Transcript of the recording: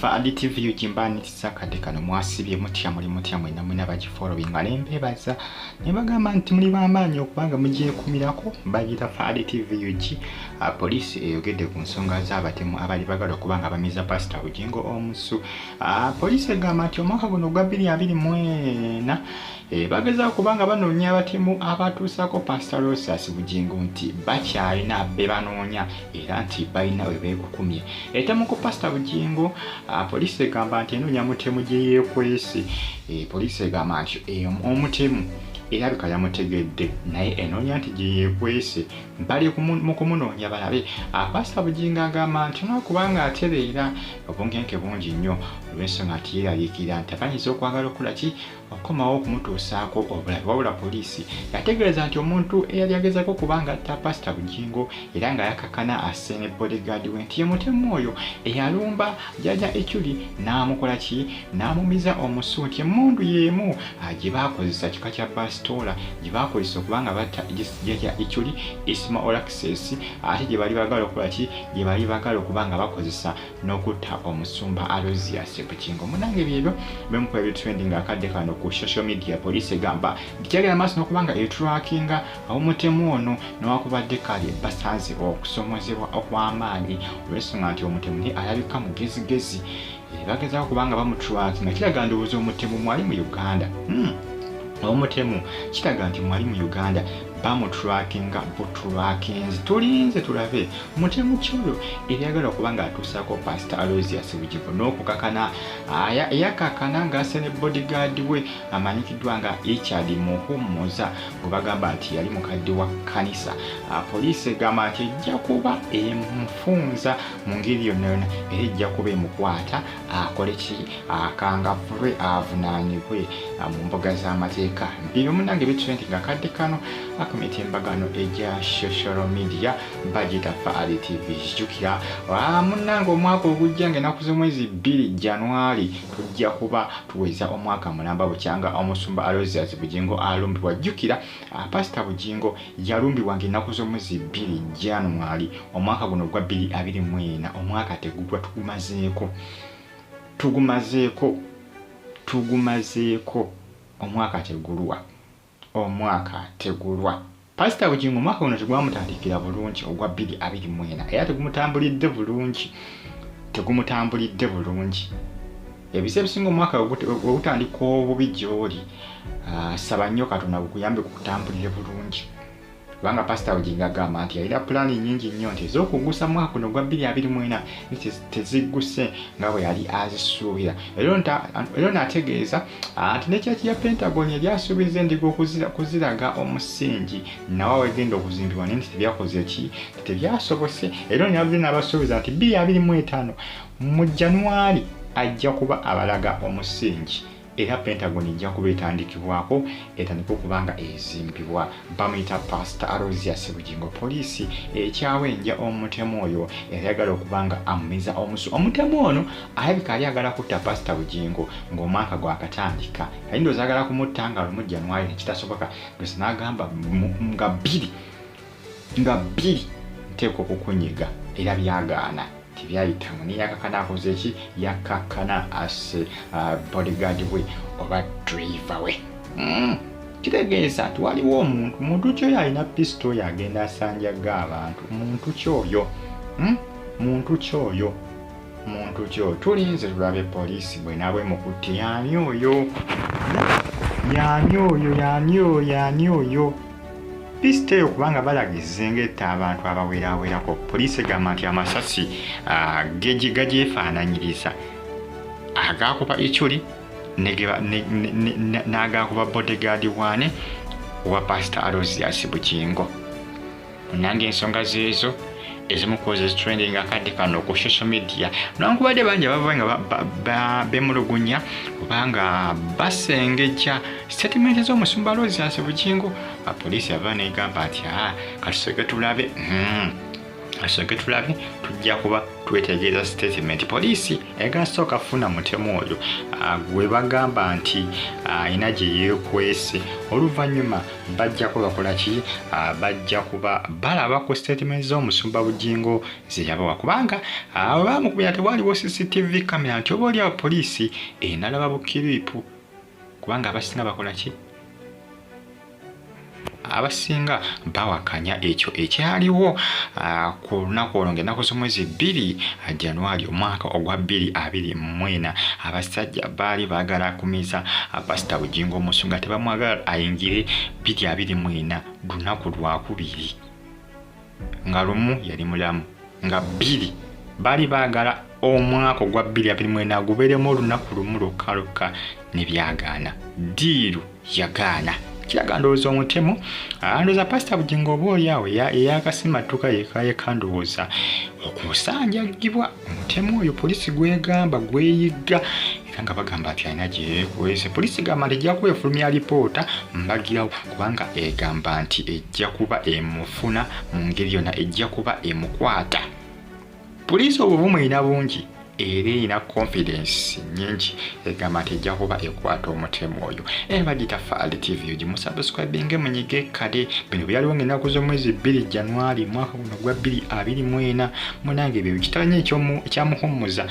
Fadi TV ujimbani tisakade kano mwasibye mutya mwena mwena bagifollowing alembebaza ne bagamba nti muli bamanyi okubanga mugiye kumirako bagita Fadi TV uji police eyogedde ku nsonga z'abatemu abali bagala kubanga bamiza Pastor Bugingo omusu police egamba nti omwaka guno gwa 2024 bageza kubanga banoonya abatemu abatuusako Pastor Rosas Bugingo nti bakyalina be banoonya era nti balina we beekukumye etemu ku Pastor Bugingo police egamba nti enoonya mutemu Gyeyekweese police egamba nti omutemu erabika yamutegedde naye enoonya nti Gyeyekweese bali mu kumunoonya balabe Pastor Bugingo agamba nti n'okubanga atereera obunkenke bungi nnyo olw'ensonga nti yeeraliikirira nti apanyiza okwagala okukola ki okukomawo okumutuusaako obulabe wabula poliisi yategeeza nti omuntu eyali agezako kubanga atta Pastor Bugingo era nga yakakana asene bodyguard we nti ye mutemu oyo eyalumba jjajja Echuli n'amukola ki n'amumiza omusu nti emmundu y'emu gye baakozesa kika kya bastola gye baakozesa okubanga batta jjajja Echuli isima all access ate gye bali bagala okukola ki gye bali bagala okubanga bakozesa n'okutta omusumba Aloysius Bugingo munange byebyo bemu ku ebitrending akadde kano ku social media police egamba ndikyagera maaso n'okubanga etrackinga omutemu ono n'owakubadde kale basanze okusomozebwa okw'amaanyi olw'ensonga nti omutemu ni alabika mugezigezi bagezaako kubanga bamutrackinga kiraga ndowooza omutemu mwali mu Uganda omutemu kiraga nti mwali mu Uganda bamutrackinga butrackinzi tulinze tulabe mutemu kyolo ebyagala okubanga atuusaako Pastor Aloysius Bugingo n'okukakana eyakakana ng'asene bodyguard we amanyikiddwa nga Richard Muhumuza bwe bagamba nti yali mukadde wa kkanisa poliisi egamba nti ejja kuba emufunza mu ngeri yonna yonna era ejja kuba emukwata akole ki akangavulwe avunaanibwe mu mbuga z'amateeka bino munange bitrenti nga kadde kano akumitimbagano eja social media bagita Fadi TV jjukira munange omwaka ogujja ng'ennaku z'omwezi 2 January tujja kuba tuweza omwaka mulamba bukyanga omusumba Aloysius Bugingo alumbibwa jjukira Pastor Bugingo yalumbibwa ng'ennaku z'omwezi 2 January omwaka guno gwa 2024 omwaka tegugwa tugumazeeko omwaka tegulwa Pastor Bugingo omwaka guno tegwamutandikira bulungi ogwa 2024 era tegumutambulidde bulungi ebise ebisinga omwaka ogutandika obubi gy'oli saba nnyo Katonda bukuyambe kukutambulire bulungi kubanga Pastor Bugingo agamba nti yalina pulaani nnyingi nnyo nti ez'okugusa mwaka guno gwa 2024 tezigguse nga bwe yali azisuubira era n'ategeeza nti n'ekyaki ya Pentagon yali asuubiza endiga okuziraga omusingi nawe wegenda okuzimbibwa naye nti tebyakoze ki tebyasobose era n'abadde n'abasuubiza nti 2025 mu January ajja kuba abalaga omusingi era Pentagon ejja kuba etandikibwako etandika okubanga ezimbibwa bamuyita Pastor Aloysius Bugingo poliisi ekyawenja omutemu oyo eyagala okubanga amumiza omusu omutemu ono alabika ayagala kutta Pastor Bugingo ng'omwaka gwakatandika ayindoza agala kumutta nga mu January nekitasoboka gwesa n'agamba nga bbiri nteeka okukunyiga era byagaana tibyayitamu niyakakana akoze eki yakakana ase bodyguard we oba driver we kitegeeza nti waliwo omuntu kyoyo alina pistol agenda asanjaga abantu muntu kyoyo tulinze tulabe poliisi bwenabwe mukutte yani oyo piste okubanga balagize ng'etta abantu abawerako poliisi egamba nti amasasi gagyefaananyiriza agakuba Echuli n'agakuba bodyguard wane owa Pastor Aloysius Bugingo nange ensonga zeezo ezimu kuza trending akadde kano ku social media nankubadde bangi abava nga bemulugunya kubanga basengeja statement z'omusumba Aloysius Bugingo poliisi ava negamba nti katusooke tulabe asooke tulabe tujja kuba twetegereza statement poliisi egasooka funa Omuteemu oyo gwe bagamba nti ayina Gyeyekweese. Oluvannyuma bajja kuba bakola ki? Bajja kuba balaba ku statement z'omusumba Bugingo ze yabawa, kubanga bamukubira tewaliwo CCTV camera nti oba oliawo poliisi enalaba bukiriipu, kubanga abasinga bakola ki? Abasinga bawakanya ekyo ekyaliwo ku lunaku olwo ng'ennaku z'omwezi 2 January omwaka ogwa 2024. Abasajja baali baagala akumiza Pastor Bugingo Omusunga, tebamwagala ayingire 2024 lunaku lwakubiri, nga lumu yali mulamu, nga 2 baali baagala omwaka ogwa 2024 gubeeremu olunaku lumu lukka ne byagaana. Diiru yagaana. Kiraga ndowooza Omuteemu ndowooza Pastor Bugingo oba oliawo eyakasimatuka yeka ndowooza okusanjagibwa. Omuteemu oyo poliisi gwegamba gweyigga era nga bagamba nti alina Gyeyekweese. Poliisi gamba nti ejja kwefulumya alipoota mbagirawo, kubanga egamba nti ejja kuba emufuna mu ngeri yonna, ejja kuba emukwata. Poliisi obuvumu erina bungi era erina confidence nyingi, egamba nti ejja kuba ekwata Omuteemu oyo. Bagita Faali TV ogi musubscribinge munyige kale. Bino byaliwo ng'ennaku z'omwezi 2 January mwaka guno gwa 2024. Munange ebyo kitanye ekyamuhumuza